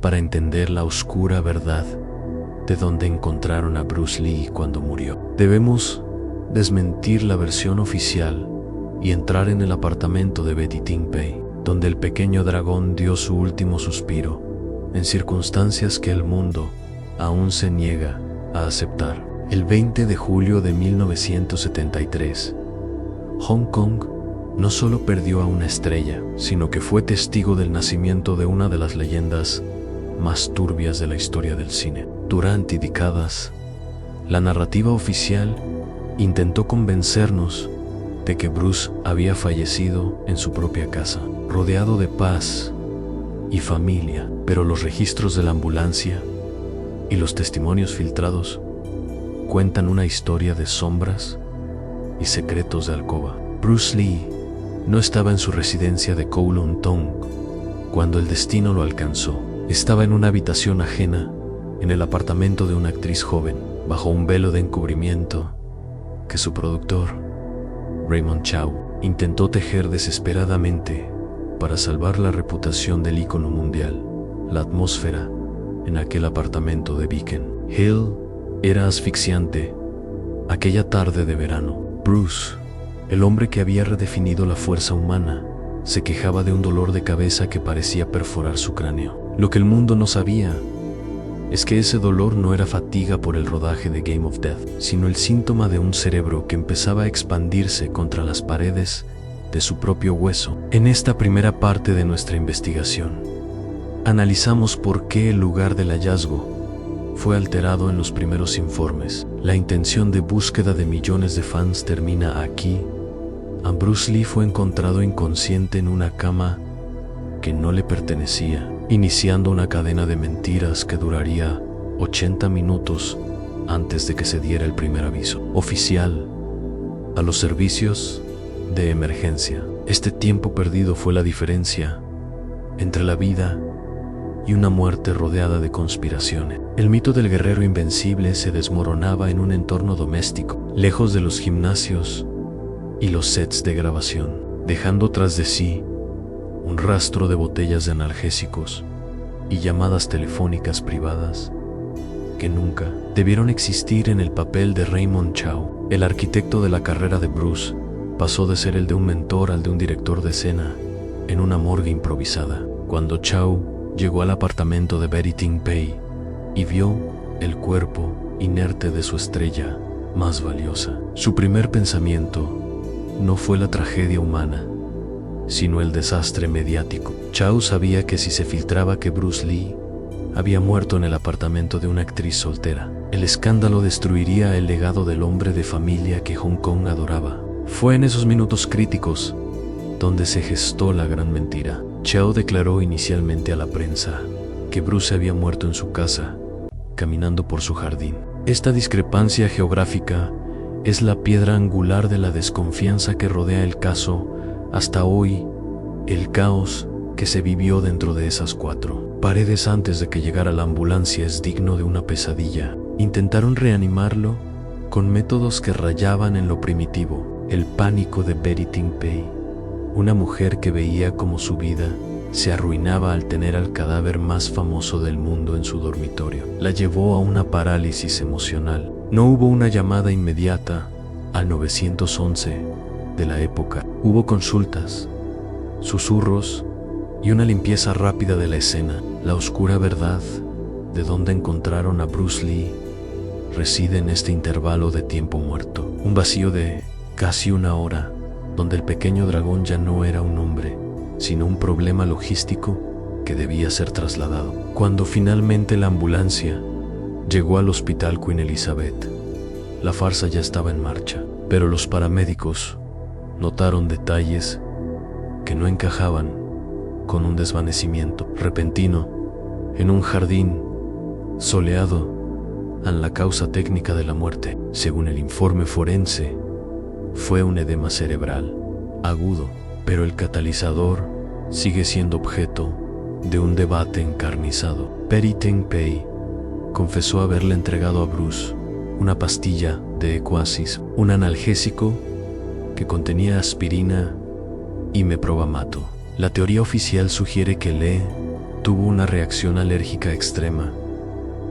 para entender la oscura verdad de dónde encontraron a Bruce Lee cuando murió. Debemos desmentir la versión oficial y entrar en el apartamento de Betty Ting-Pei, donde el pequeño dragón dio su último suspiro, en circunstancias que el mundo aún se niega a aceptar. El 20 de julio de 1973, Hong Kong no solo perdió a una estrella, sino que fue testigo del nacimiento de una de las leyendas más turbias de la historia del cine. Durante décadas, la narrativa oficial intentó convencernos de que Bruce había fallecido en su propia casa, rodeado de paz y familia, pero los registros de la ambulancia y los testimonios filtrados cuentan una historia de sombras y secretos de alcoba. Bruce Lee no estaba en su residencia de Kowloon Tong cuando el destino lo alcanzó. Estaba en una habitación ajena, en el apartamento de una actriz joven, bajo un velo de encubrimiento que su productor, Raymond Chow, intentó tejer desesperadamente para salvar la reputación del ícono mundial. La atmósfera en aquel apartamento de Beacon Hill era asfixiante. Aquella tarde de verano, Bruce, el hombre que había redefinido la fuerza humana, se quejaba de un dolor de cabeza que parecía perforar su cráneo. Lo que el mundo no sabía es que ese dolor no era fatiga por el rodaje de Game of Death, sino el síntoma de un cerebro que empezaba a expandirse contra las paredes de su propio hueso. En esta primera parte de nuestra investigación, analizamos por qué el lugar del hallazgo fue alterado en los primeros informes. La intención de búsqueda de millones de fans termina aquí. Bruce Lee fue encontrado inconsciente en una cama que no le pertenecía, iniciando una cadena de mentiras que duraría 80 minutos antes de que se diera el primer aviso oficial a los servicios de emergencia. Este tiempo perdido fue la diferencia entre la vida y una muerte rodeada de conspiraciones. El mito del guerrero invencible se desmoronaba en un entorno doméstico, lejos de los gimnasios y los sets de grabación, dejando tras de sí un rastro de botellas de analgésicos y llamadas telefónicas privadas que nunca debieron existir. En el papel de Raymond Chow, el arquitecto de la carrera de Bruce pasó de ser el de un mentor al de un director de escena en una morgue improvisada. Cuando Chow llegó al apartamento de Betty Ting-Pei y vio el cuerpo inerte de su estrella más valiosa, su primer pensamiento no fue la tragedia humana, sino el desastre mediático. Chow sabía que si se filtraba que Bruce Lee había muerto en el apartamento de una actriz soltera, el escándalo destruiría el legado del hombre de familia que Hong Kong adoraba. Fue en esos minutos críticos donde se gestó la gran mentira. Chow declaró inicialmente a la prensa que Bruce había muerto en su casa, caminando por su jardín. Esta discrepancia geográfica es la piedra angular de la desconfianza que rodea el caso hasta hoy. El caos que se vivió dentro de esas 4 paredes antes de que llegara la ambulancia es digno de una pesadilla. Intentaron reanimarlo con métodos que rayaban en lo primitivo. El pánico de Betty Ting-Pei, una mujer que veía como su vida se arruinaba al tener al cadáver más famoso del mundo en su dormitorio, la llevó a una parálisis emocional. No hubo una llamada inmediata al 911 de la época. Hubo consultas, susurros y una limpieza rápida de la escena. La oscura verdad de dónde encontraron a Bruce Lee reside en este intervalo de tiempo muerto, un vacío de casi una hora, donde el pequeño dragón ya no era un hombre, sino un problema logístico que debía ser trasladado. Cuando finalmente la ambulancia llegó al hospital Queen Elizabeth, la farsa ya estaba en marcha, pero los paramédicos notaron detalles que no encajaban con un desvanecimiento repentino en un jardín soleado. La causa técnica de la muerte, según el informe forense, fue un edema cerebral agudo, pero el catalizador sigue siendo objeto de un debate encarnizado. Betty Ting-Pei confesó haberle entregado a Bruce una pastilla de Equasis, un analgésico que contenía aspirina y meprovamato. La teoría oficial sugiere que Lee tuvo una reacción alérgica extrema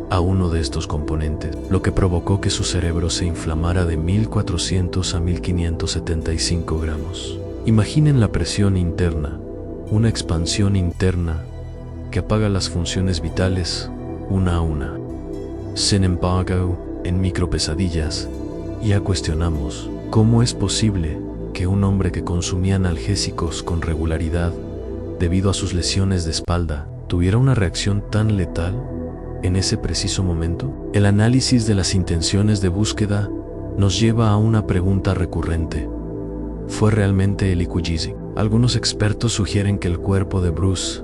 a uno de estos componentes, lo que provocó que su cerebro se inflamara de 1400 a 1575 gramos. Imaginen la presión interna, una expansión interna que apaga las funciones vitales una a una. Sin embargo, en Micropesadillas ya cuestionamos cómo es posible que un hombre que consumía analgésicos con regularidad debido a sus lesiones de espalda tuviera una reacción tan letal en ese preciso momento. El análisis de las intenciones de búsqueda nos lleva a una pregunta recurrente. ¿Fue realmente Eli Kujizi? Algunos expertos sugieren que el cuerpo de Bruce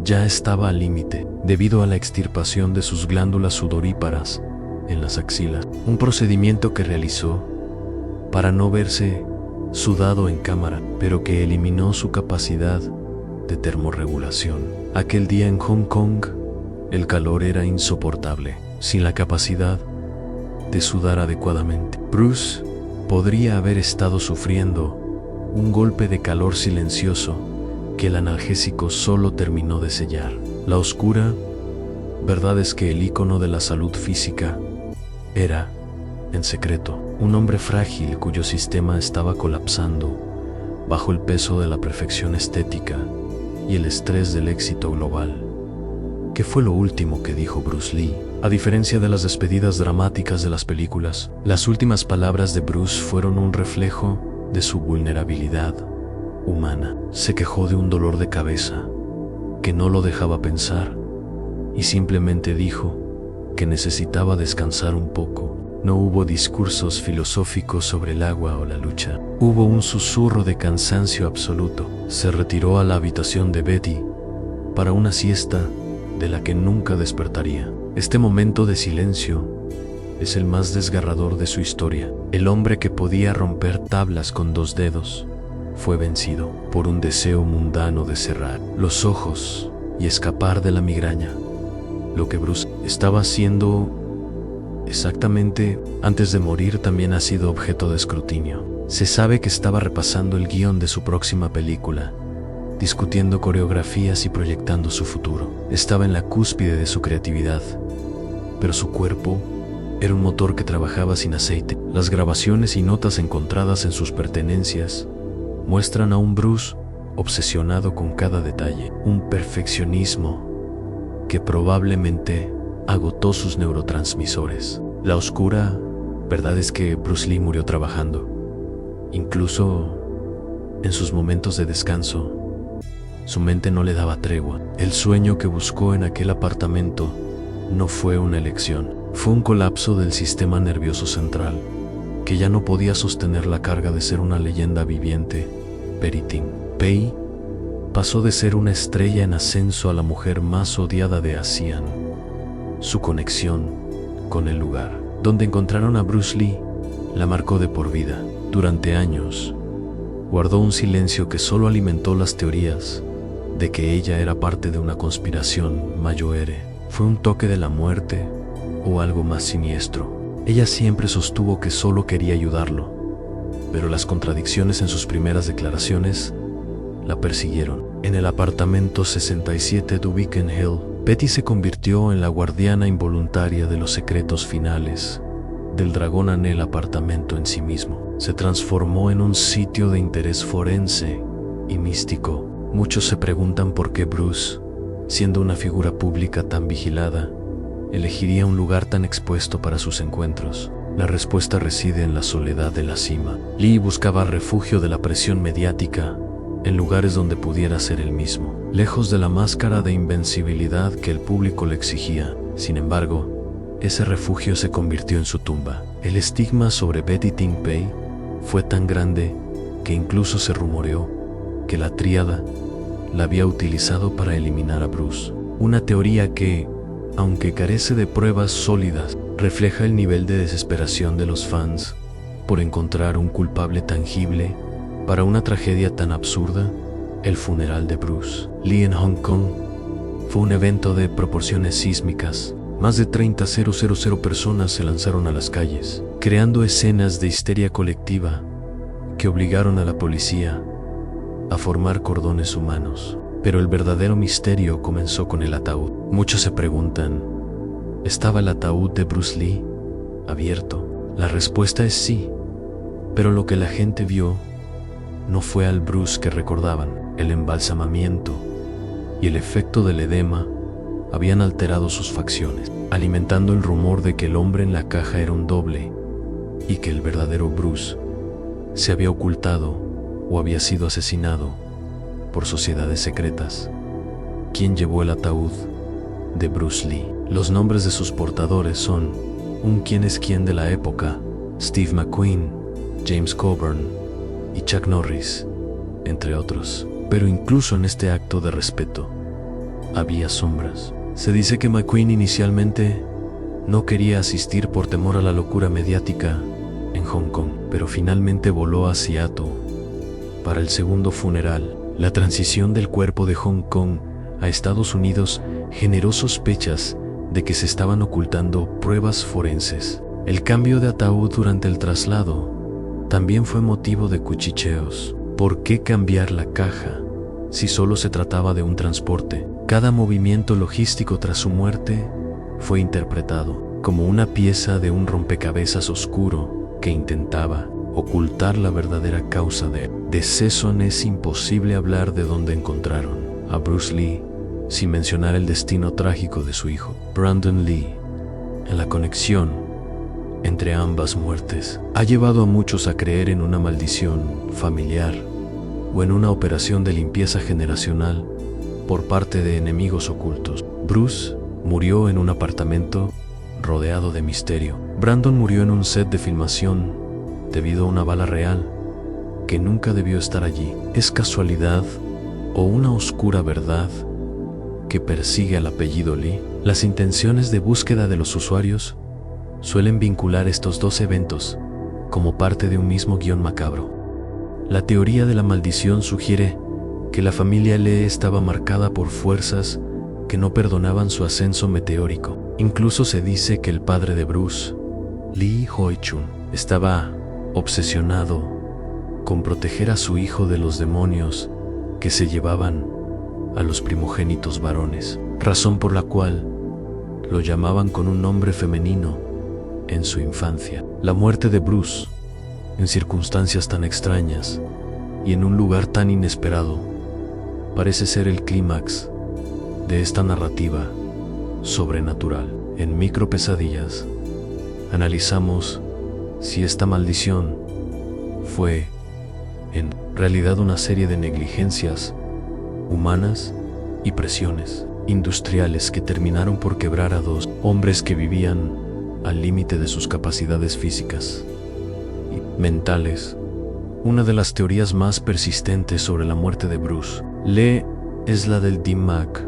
ya estaba al límite debido a la extirpación de sus glándulas sudoríparas en las axilas, un procedimiento que realizó para no verse sudado en cámara, pero que eliminó su capacidad de termorregulación. Aquel día en Hong Kong, el calor era insoportable, sin la capacidad de sudar adecuadamente. Bruce podría haber estado sufriendo un golpe de calor silencioso que el analgésico solo terminó de sellar. La oscura verdad es que el ícono de la salud física era, en secreto, un hombre frágil cuyo sistema estaba colapsando bajo el peso de la perfección estética y el estrés del éxito global. ¿Qué fue lo último que dijo Bruce Lee? A diferencia de las despedidas dramáticas de las películas, las últimas palabras de Bruce fueron un reflejo de su vulnerabilidad humana. Se quejó de un dolor de cabeza que no lo dejaba pensar y simplemente dijo que necesitaba descansar un poco. No hubo discursos filosóficos sobre el agua o la lucha. Hubo un susurro de cansancio absoluto. Se retiró a la habitación de Betty para una siesta de la que nunca despertaría. Este momento de silencio es el más desgarrador de su historia. El hombre que podía romper tablas con 2 dedos fue vencido por un deseo mundano de cerrar los ojos y escapar de la migraña. Lo que Bruce estaba haciendo exactamente antes de morir también ha sido objeto de escrutinio. Se sabe que estaba repasando el guión de su próxima película, discutiendo coreografías y proyectando su futuro. Estaba en la cúspide de su creatividad, pero su cuerpo era un motor que trabajaba sin aceite. Las grabaciones y notas encontradas en sus pertenencias muestran a un Bruce obsesionado con cada detalle, un perfeccionismo que probablemente agotó sus neurotransmisores. La oscura verdad es que Bruce Lee murió trabajando. Incluso en sus momentos de descanso, su mente no le daba tregua. El sueño que buscó en aquel apartamento no fue una elección, fue un colapso del sistema nervioso central, que ya no podía sostener la carga de ser una leyenda viviente. Betty Ting Pei pasó de ser una estrella en ascenso a la mujer más odiada de ASEAN. Su conexión con el lugar donde encontraron a Bruce Lee la marcó de por vida. Durante años, guardó un silencio que solo alimentó las teorías de que ella era parte de una conspiración mayor. Fue un toque de la muerte o algo más siniestro. Ella siempre sostuvo que solo quería ayudarlo, pero las contradicciones en sus primeras declaraciones la persiguieron. En el apartamento 67 de Beacon Hill, Betty se convirtió en la guardiana involuntaria de los secretos finales del dragón en el apartamento en sí mismo. Se transformó en un sitio de interés forense y místico. Muchos se preguntan por qué Bruce, siendo una figura pública tan vigilada, elegiría un lugar tan expuesto para sus encuentros. La respuesta reside en la soledad de la cima. Lee buscaba refugio de la presión mediática en lugares donde pudiera ser él mismo, lejos de la máscara de invencibilidad que el público le exigía. Sin embargo, ese refugio se convirtió en su tumba. El estigma sobre Betty Ting Pei fue tan grande que incluso se rumoreó que la tríada la había utilizado para eliminar a Bruce. Una teoría que, aunque carece de pruebas sólidas, refleja el nivel de desesperación de los fans por encontrar un culpable tangible para una tragedia tan absurda. El funeral de Bruce Lee en Hong Kong fue un evento de proporciones sísmicas. Más de 30,000 personas se lanzaron a las calles, creando escenas de histeria colectiva que obligaron a la policía a formar cordones humanos. Pero el verdadero misterio comenzó con el ataúd. Muchos se preguntan, ¿estaba el ataúd de Bruce Lee abierto? La respuesta es sí, pero lo que la gente vio no fue al Bruce que recordaban. El embalsamamiento y el efecto del edema habían alterado sus facciones, alimentando el rumor de que el hombre en la caja era un doble y que el verdadero Bruce se había ocultado o había sido asesinado por sociedades secretas. ¿Quién llevó el ataúd de Bruce Lee? Los nombres de sus portadores son un quién es quién de la época: Steve McQueen, James Coburn y Chuck Norris, entre otros. Pero incluso en este acto de respeto había sombras. Se dice que McQueen inicialmente no quería asistir por temor a la locura mediática en Hong Kong, pero finalmente voló a Seattle para el segundo funeral. La transición del cuerpo de Hong Kong a Estados Unidos generó sospechas de que se estaban ocultando pruebas forenses. El cambio de ataúd durante el traslado también fue motivo de cuchicheos. ¿Por qué cambiar la caja si solo se trataba de un transporte? Cada movimiento logístico tras su muerte fue interpretado como una pieza de un rompecabezas oscuro que intentaba ocultar la verdadera causa de deceso. Es imposible hablar de dónde encontraron a Bruce Lee sin mencionar el destino trágico de su hijo, Brandon Lee. En la conexión entre ambas muertes ha llevado a muchos a creer en una maldición familiar o en una operación de limpieza generacional por parte de enemigos ocultos. Bruce murió en un apartamento rodeado de misterio. Brandon murió en un set de filmación debido a una bala real que nunca debió estar allí. ¿Es casualidad o una oscura verdad que persigue al apellido Lee? Las intenciones de búsqueda de los usuarios suelen vincular estos dos eventos como parte de un mismo guión macabro. La teoría de la maldición sugiere que la familia Lee estaba marcada por fuerzas que no perdonaban su ascenso meteórico. Incluso se dice que el padre de Bruce, Lee Hoi-chun, estaba obsesionado con proteger a su hijo de los demonios que se llevaban a los primogénitos varones, razón por la cual lo llamaban con un nombre femenino en su infancia. La muerte de Bruce, en circunstancias tan extrañas y en un lugar tan inesperado, parece ser el clímax de esta narrativa sobrenatural. En Micro Pesadillas analizamos si esta maldición fue en realidad una serie de negligencias humanas y presiones industriales que terminaron por quebrar a dos hombres que vivían al límite de sus capacidades físicas y mentales. Una de las teorías más persistentes sobre la muerte de Bruce Lee es la del DMAC,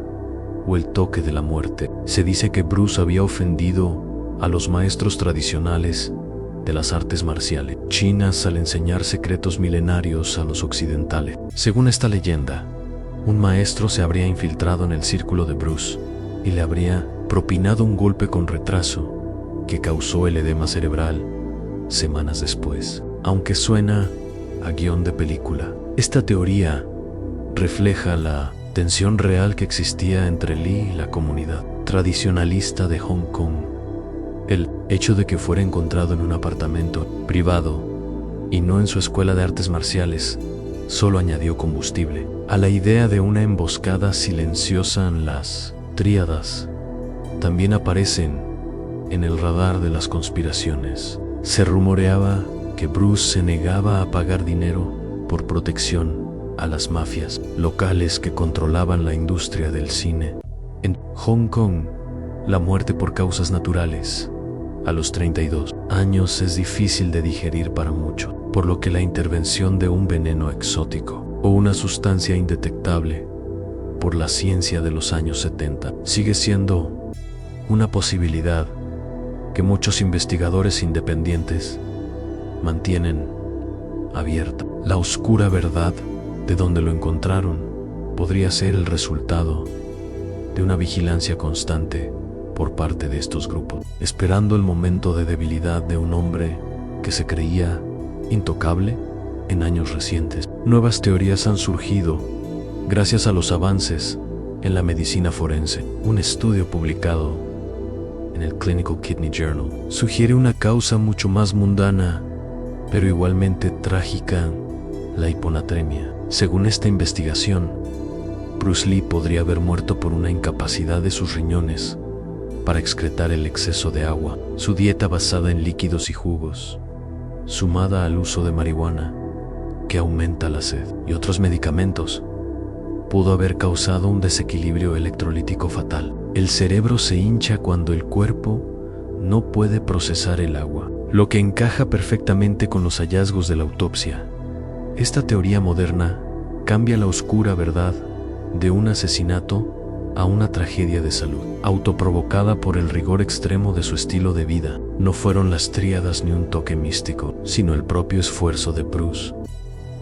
o el toque de la muerte. Se dice que Bruce había ofendido a los maestros tradicionales de las artes marciales chinas al enseñar secretos milenarios a los occidentales. Según esta leyenda, un maestro se habría infiltrado en el círculo de Bruce y le habría propinado un golpe con retraso que causó el edema cerebral semanas después. Aunque suena a guión de película, esta teoría refleja la tensión real que existía entre Lee y la comunidad tradicionalista de Hong Kong. El hecho de que fuera encontrado en un apartamento privado y no en su escuela de artes marciales solo añadió combustible a la idea de una emboscada silenciosa. En las tríadas también aparecen en el radar de las conspiraciones. Se rumoreaba que Bruce se negaba a pagar dinero por protección a las mafias locales que controlaban la industria del cine. En Hong Kong, la muerte por causas naturales a los 32 años es difícil de digerir para muchos, por lo que la intervención de un veneno exótico o una sustancia indetectable por la ciencia de los años 70 sigue siendo una posibilidad que muchos investigadores independientes mantienen abierta. La oscura verdad de dónde lo encontraron podría ser el resultado de una vigilancia constante por parte de estos grupos, esperando el momento de debilidad de un hombre que se creía intocable. En años recientes, nuevas teorías han surgido gracias a los avances en la medicina forense. Un estudio publicado en el Clinical Kidney Journal sugiere una causa mucho más mundana, pero igualmente trágica: la hiponatremia. Según esta investigación, Bruce Lee podría haber muerto por una incapacidad de sus riñones para excretar el exceso de agua. Su dieta basada en líquidos y jugos, sumada al uso de marihuana, que aumenta la sed, y otros medicamentos, pudo haber causado un desequilibrio electrolítico fatal. El cerebro se hincha cuando el cuerpo no puede procesar el agua, lo que encaja perfectamente con los hallazgos de la autopsia. Esta teoría moderna cambia la oscura verdad de un asesinato a una tragedia de salud, autoprovocada por el rigor extremo de su estilo de vida. No fueron las tríadas ni un toque místico, sino el propio esfuerzo de Bruce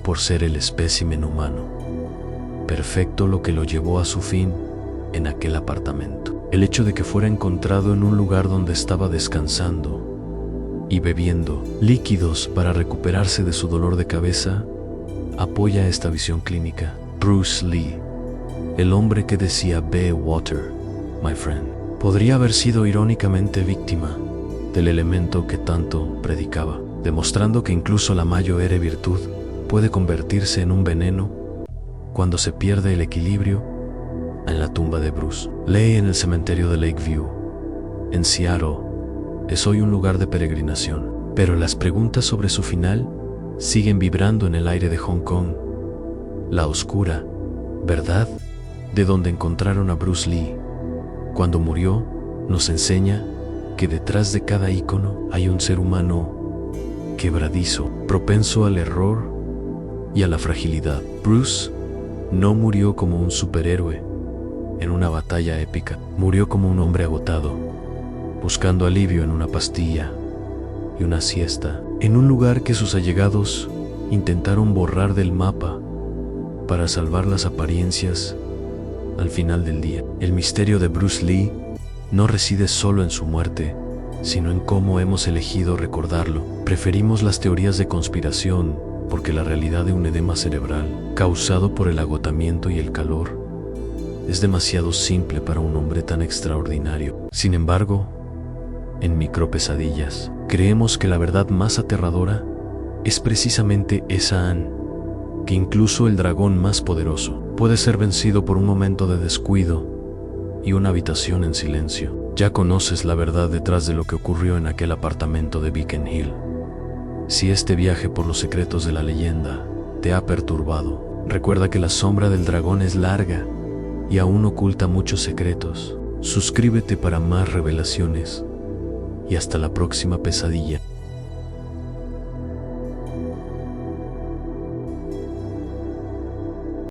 por ser el espécimen humano perfecto lo que lo llevó a su fin en aquel apartamento. El hecho de que fuera encontrado en un lugar donde estaba descansando y bebiendo líquidos para recuperarse de su dolor de cabeza apoya esta visión clínica. Bruce Lee, el hombre que decía "Be water, my friend", podría haber sido irónicamente víctima del elemento que tanto predicaba, demostrando que incluso la mayor virtud puede convertirse en un veneno cuando se pierde el equilibrio. En la tumba de Bruce Lee en el cementerio de Lakeview, en Seattle, es hoy un lugar de peregrinación, pero las preguntas sobre su final siguen vibrando en el aire de Hong Kong. La oscura verdad de donde encontraron a Bruce Lee cuando murió nos enseña que detrás de cada ícono hay un ser humano quebradizo, propenso al error y a la fragilidad. Bruce no murió como un superhéroe en una batalla épica, murió como un hombre agotado, buscando alivio en una pastilla y una siesta, en un lugar que sus allegados intentaron borrar del mapa para salvar las apariencias. Al final del día, el misterio de Bruce Lee no reside solo en su muerte, sino en cómo hemos elegido recordarlo. Preferimos las teorías de conspiración porque la realidad de un edema cerebral causado por el agotamiento y el calor es demasiado simple para un hombre tan extraordinario. Sin embargo, en Micropesadillas, creemos que la verdad más aterradora es precisamente esa, que incluso el dragón más poderoso puede ser vencido por un momento de descuido y una habitación en silencio. Ya conoces la verdad detrás de lo que ocurrió en aquel apartamento de Beacon Hill. Si este viaje por los secretos de la leyenda te ha perturbado, recuerda que la sombra del dragón es larga y aún oculta muchos secretos. Suscríbete para más revelaciones y hasta la próxima pesadilla.